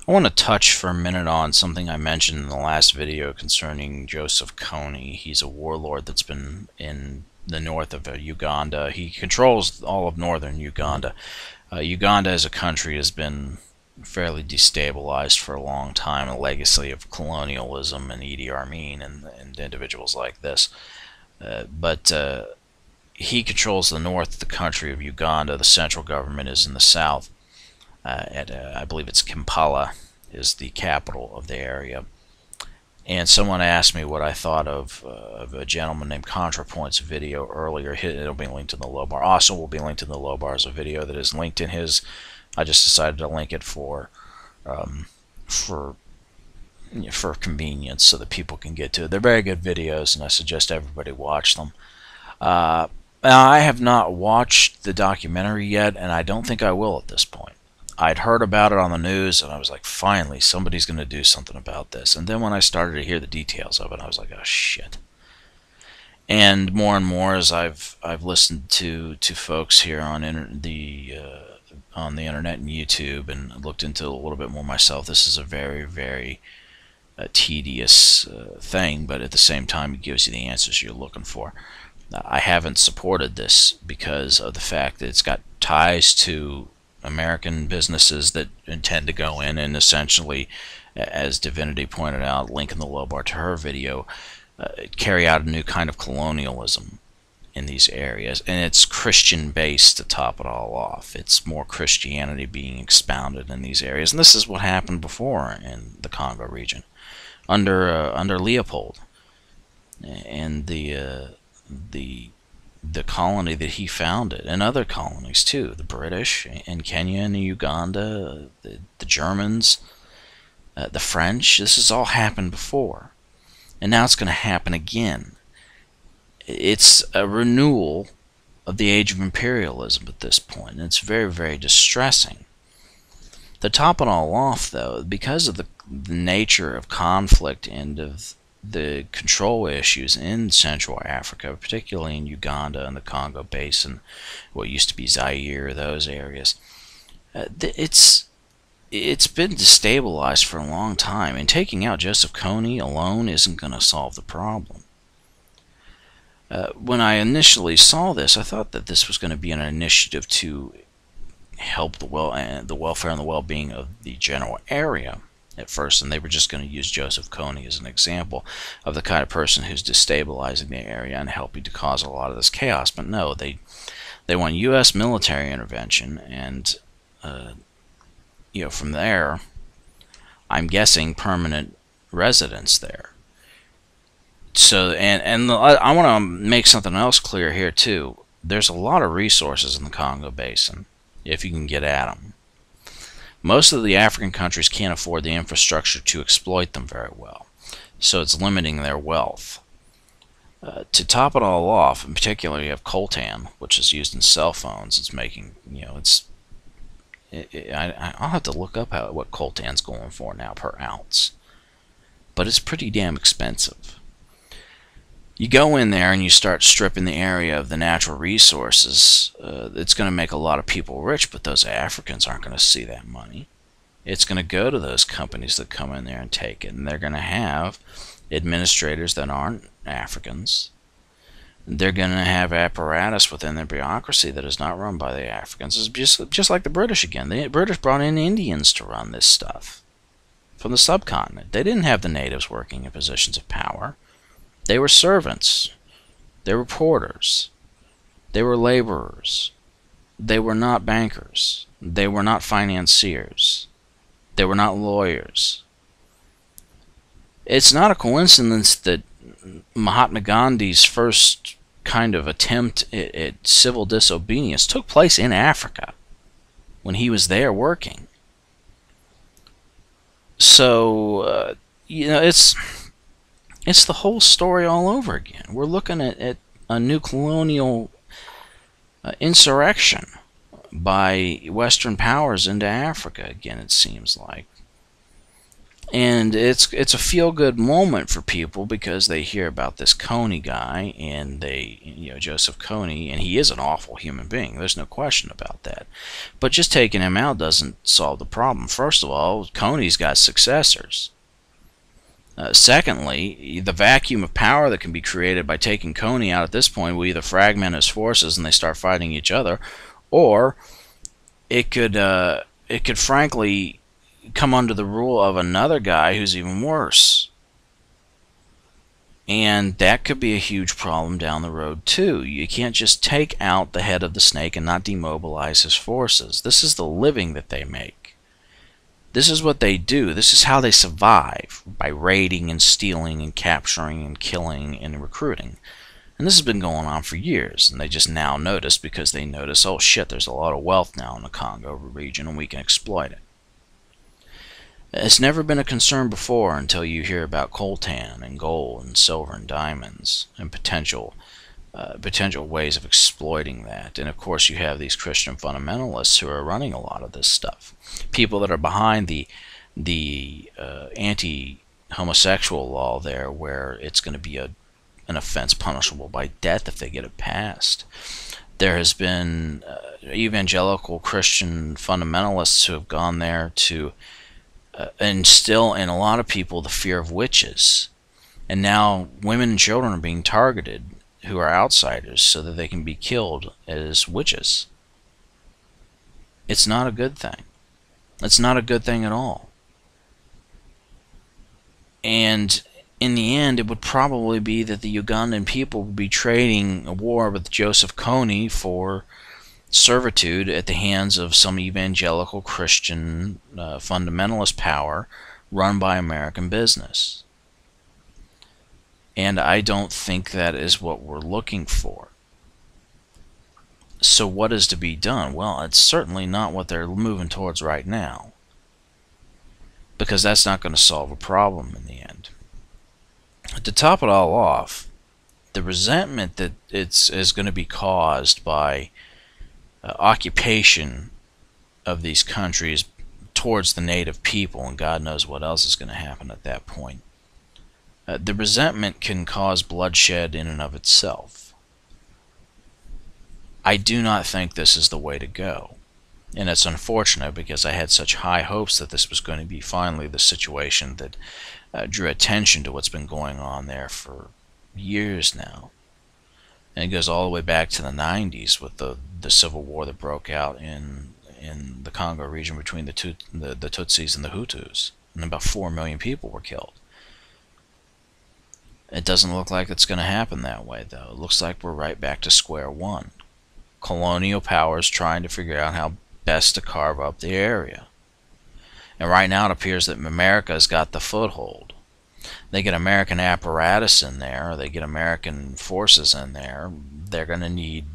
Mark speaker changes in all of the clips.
Speaker 1: I want to touch for a minute on something I mentioned in the last video concerning Joseph Kony. He's a warlord that's been in the north of Uganda. He controls all of northern Uganda. Uganda as a country has been fairly destabilized for a long time, a legacy of colonialism and Idi Amin and individuals like this. But he controls the north of the country of Uganda. The central government is in the south. I believe it's Kampala is the capital of the area. And someone asked me what I thought of a gentleman named ContraPoints video earlier. It'll be linked in the low bar. Also will be linked in the low bar as a video that is linked in his. I just decided to link it for convenience so that people can get to it. They're very good videos, and I suggest everybody watch them. I have not watched the documentary yet, and I don't think I will at this point. I'd heard about it on the news, and I was like, finally, somebody's going to do something about this. And then when I started to hear the details of it, I was like, oh, shit. And more as I've listened to folks here on the internet and YouTube and looked into it a little bit more myself, this is a very, very tedious thing, but at the same time, it gives you the answers you're looking for. I haven't supported this because of the fact that it's got ties to American businesses that intend to go in and essentially, as Divinity pointed out, link in the low bar to her video, carry out a new kind of colonialism in these areas. And it's Christian based to top it all off. It's more Christianity being expounded in these areas. And this is what happened before in the Congo region under Leopold and the colony that he founded, and other colonies too, the British in Kenya and Uganda, the Germans, the French. This has all happened before, and now it's going to happen again. It's a renewal of the age of imperialism at this point, and it's very, very distressing. To top it all off, though, because of the nature of conflict and of the control issues in Central Africa, particularly in Uganda and the Congo Basin, what used to be Zaire, those areas, it's been destabilized for a long time, and taking out Joseph Kony alone isn't going to solve the problem. When I initially saw this, I thought that this was going to be an initiative to help the welfare and the well-being of the general area at first, and they were just going to use Joseph Kony as an example of the kind of person who's destabilizing the area and helping to cause a lot of this chaos. But no, they want U.S. military intervention, and from there, I'm guessing permanent residence there. So, and I want to make something else clear here too. There's a lot of resources in the Congo Basin if you can get at them. Most of the African countries can't afford the infrastructure to exploit them very well, so it's limiting their wealth. To top it all off, in particular, you have coltan, which is used in cell phones. It's making, I'll have to look up what coltan's going for now per ounce, but it's pretty damn expensive. You go in there and you start stripping the area of the natural resources. It's going to make a lot of people rich, but those Africans aren't going to see that money. It's going to go to those companies that come in there and take it, and they're going to have administrators that aren't Africans. They're going to have apparatus within their bureaucracy that is not run by the Africans. It's just like the British again. The British brought in Indians to run this stuff from the subcontinent. They didn't have the natives working in positions of power. They were servants. They were porters. They were laborers. They were not bankers. They were not financiers. They were not lawyers. It's not a coincidence that Mahatma Gandhi's first kind of attempt at civil disobedience took place in Africa when he was there working. So, it's the whole story all over again. We're looking at a new colonial insurrection by Western powers into Africa again, it seems like. And it's a feel-good moment for people because they hear about this Kony guy, and Joseph Kony, and he is an awful human being. There's no question about that. But just taking him out doesn't solve the problem. First of all, Kony's got successors. Secondly, the vacuum of power that can be created by taking Kony out at this point will either fragment his forces and they start fighting each other, or it could frankly come under the rule of another guy who's even worse. And that could be a huge problem down the road too. You can't just take out the head of the snake and not demobilize his forces. This is the living that they make. This is what they do. This is how they survive, by raiding and stealing and capturing and killing and recruiting. And this has been going on for years, and they just now notice because they notice, oh shit, there's a lot of wealth now in the Congo region and we can exploit it. It's never been a concern before until you hear about coltan and gold and silver and diamonds and potential ways of exploiting that. And of course you have these Christian fundamentalists who are running a lot of this stuff. People that are behind the anti-homosexual law there, where it's going to be an offense punishable by death if they get it passed. There has been evangelical Christian fundamentalists who have gone there to instill in a lot of people the fear of witches. And now women and children are being targeted who are outsiders so that they can be killed as witches. It's not a good thing. It's not a good thing at all. And in the end, it would probably be that the Ugandan people would be trading a war with Joseph Kony for servitude at the hands of some evangelical Christian fundamentalist power run by American business. And I don't think that is what we're looking for. So what is to be done? Well, it's certainly not what they're moving towards right now, because that's not going to solve a problem in the end. To top it all off, the resentment that is going to be caused by occupation of these countries towards the native people, and God knows what else is going to happen at that point. The resentment can cause bloodshed in and of itself. I do not think this is the way to go. And it's unfortunate because I had such high hopes that this was going to be finally the situation that drew attention to what's been going on there for years now. And it goes all the way back to the 90s with the civil war that broke out in the Congo region between the Tutsis and the Hutus. And about 4 million people were killed. It doesn't look like it's going to happen that way, though. It looks like we're right back to square one. Colonial powers trying to figure out how best to carve up the area. And right now it appears that America's got the foothold. They get American apparatus in there, or they get American forces in there, they're going to need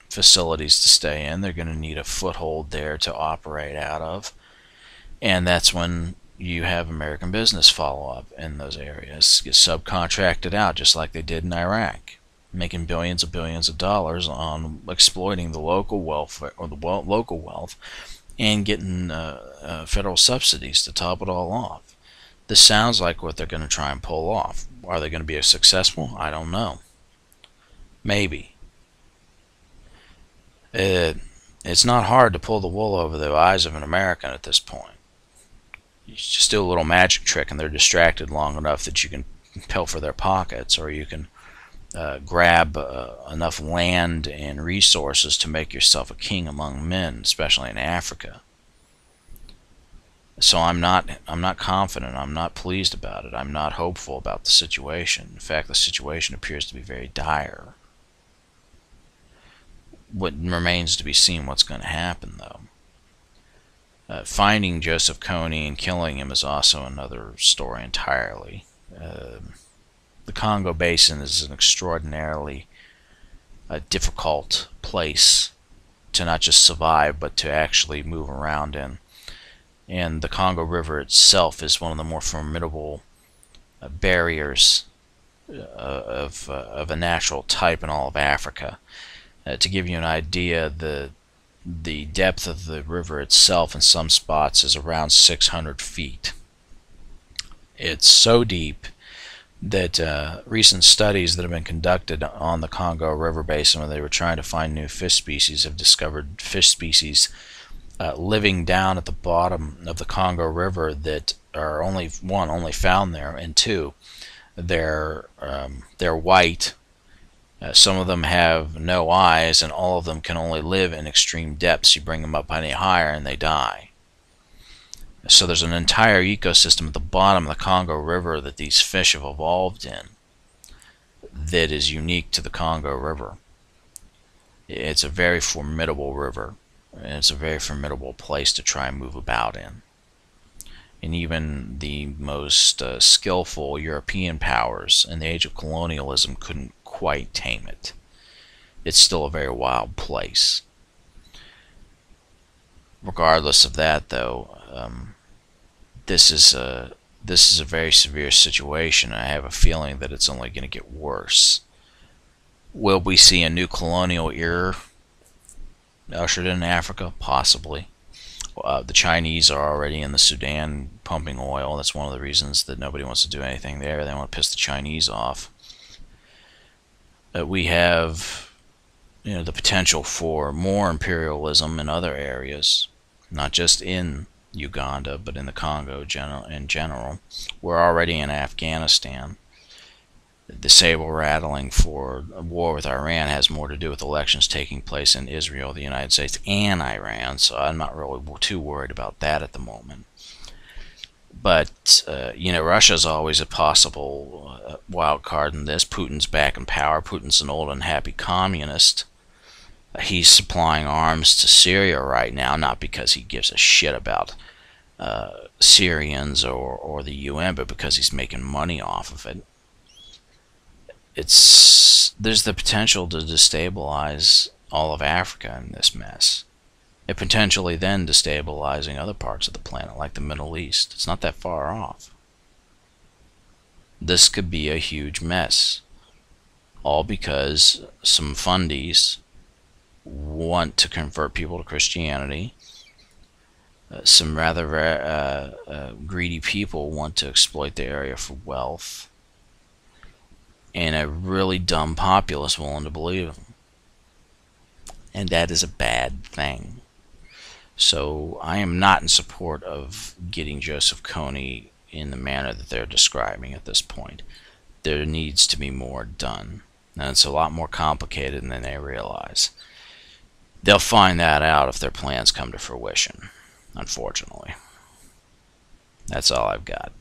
Speaker 1: facilities to stay in. They're going to need a foothold there to operate out of. And that's when you have American business follow up in those areas. Get subcontracted out just like they did in Iraq, making billions of dollars on exploiting the local wealth, or the local wealth, and getting federal subsidies to top it all off. This sounds like what they're going to try and pull off. Are they going to be successful? I don't know. Maybe. It's not hard to pull the wool over the eyes of an American at this point. You just do a little magic trick and they're distracted long enough that you can pilfer their pockets, or you can grab enough land and resources to make yourself a king among men, especially in Africa. So I'm not confident. I'm not pleased about it. I'm not hopeful about the situation. In fact, the situation appears to be very dire. What remains to be seen what's going to happen, though. Finding Joseph Kony and killing him is also another story entirely. The Congo Basin is an extraordinarily difficult place to not just survive, but to actually move around in. And the Congo River itself is one of the more formidable barriers of a natural type in all of Africa. To give you an idea, the depth of the river itself in some spots is around 600 feet. It's so deep that recent studies that have been conducted on the Congo River basin, when they were trying to find new fish species, have discovered fish species living down at the bottom of the Congo River that are only found there, and two, they're white. Some of them have no eyes, and all of them can only live in extreme depths. You bring them up any higher and they die. So there's an entire ecosystem at the bottom of the Congo River that these fish have evolved in that is unique to the Congo River. It's a very formidable river, and it's a very formidable place to try and move about in. And even the most skillful European powers in the age of colonialism couldn't quite tame it. It's still a very wild place. Regardless of that, though, this is a very severe situation. I have a feeling that it's only going to get worse. Will we see a new colonial era ushered in Africa? Possibly. The Chinese are already in the Sudan pumping oil. That's one of the reasons that nobody wants to do anything there. They want to piss the Chinese off. We have, the potential for more imperialism in other areas, not just in Uganda, but in the Congo in general. We're already in Afghanistan. The saber rattling for a war with Iran has more to do with elections taking place in Israel, the United States, and Iran, so I'm not really too worried about that at the moment. But, Russia's always a possible wild card in this. Putin's back in power. Putin's an old and happy communist. He's supplying arms to Syria right now, not because he gives a shit about Syrians or the UN, but because he's making money off of it. There's the potential to destabilize all of Africa in this mess. It potentially then destabilizing other parts of the planet, like the Middle East. It's not that far off. This could be a huge mess, all because some fundies want to convert people to Christianity. Some rather greedy people want to exploit the area for wealth, and a really dumb populace willing to believe them. And that is a bad thing. So I am not in support of getting Joseph Kony in the manner that they're describing at this point. There needs to be more done. And it's a lot more complicated than they realize. They'll find that out if their plans come to fruition, unfortunately. That's all I've got.